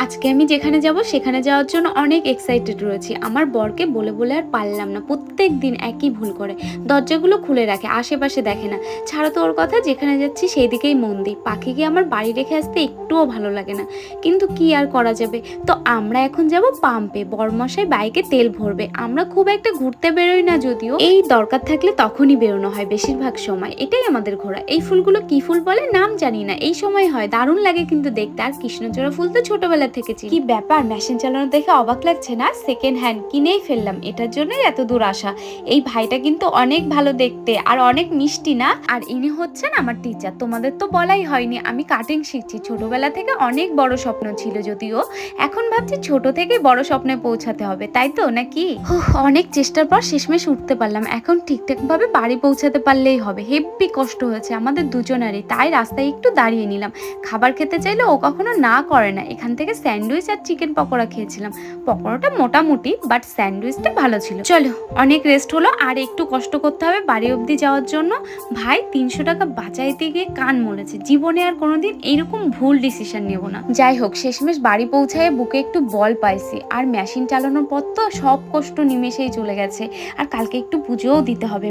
আজকে আমি যেখানে যাব সেখানে যাওয়ার জন্য অনেক এক্সাইটেড রয়েছি। আমার বরকে বলে বলে আর পারলাম না। প্রত্যেক দিন একই ভুল করে। দরজাগুলো খুলে রাখে, আশেপাশে দেখে না। ছাড়ো তো ওর কথা, যেখানে যাচ্ছি সেই দিকেই মন দিই। পাখিকে আমার বাড়ি রেখে আসতে একটুও ভালো লাগে না। কিন্তু কি আর করা যাবে? তো আমরা এখন যাব পাম্পে। বরমশাই বাইকে তেল ভরবে। আমরা খুব একটা ঘুরতে বেরোই না যদিও। এই দরকার থাকলে তখনই বেরোনো হয় বেশিরভাগ সময়। এটাই আমাদের ঘোরা। এই ফুলগুলো কি ফুল বলে নাম জানি না। এই সময় হয়, দারুণ লাগে কিন্তু দেখতে। আর কৃষ্ণচূড়া ফুল তো ছোটবেলা থেকেছি। কি ব্যাপার, মেশিন চালানো দেখে অবাক লাগছে না? সেকেন্ড হ্যান্ড কিনেই ফেললাম। এটার জন্যই এত দূর আসা। এই ভাইটা কিন্তু অনেক ভালো দেখতে আর অনেক মিষ্টি না? আর ইনি হচ্ছেন আমার টিচার। তোমাদের তো বলাই হয়নি, আমি কাটিং শিখছি। ছোটবেলা থেকে অনেক বড় স্বপ্ন ছিল যদিও। এখন ভাবছি ছোট থেকে বড় স্বপ্নে পৌঁছাতে হবে, তাই তো নাকি? অনেক চেষ্টার পর শেষমেশ উঠতে পারলাম। এখন ঠিকঠাক ভাবে বাড়ি পৌঁছাতে পারলেই হবে। হেব্বি কষ্ট হয়েছে আমাদের দুজনারই, তাই রাস্তায় একটু দাঁড়িয়ে নিলাম। খাবার খেতে চাইলে ও কখনো না করে না। এখান থেকে স্যান্ডউইচ আর চিকেন পকোড়া খেয়েছিলাম। পকোড়াটা মোটামুটি, বাট স্যান্ডউইচটা ভালো ছিল। চলো, অনেক রেস্ট হলো, আর একটু কষ্ট করতে হবে বাড়ি অবধি যাওয়ার জন্য। ভাই 300 টাকা বাঁচাইতে গিয়ে কান মরেছে। জীবনে আর কোনোদিন এইরকম ভুল ডিসিশন নেব না। যাই হোক, শেষমেশ বাড়ি পৌঁছায় বুকে একটু বল পাইছি। আর মেশিন চালানোর পর তো সব কষ্ট নিমেষেই চলে গেছে। আর কালকে একটু পুজোও দিতে হবে।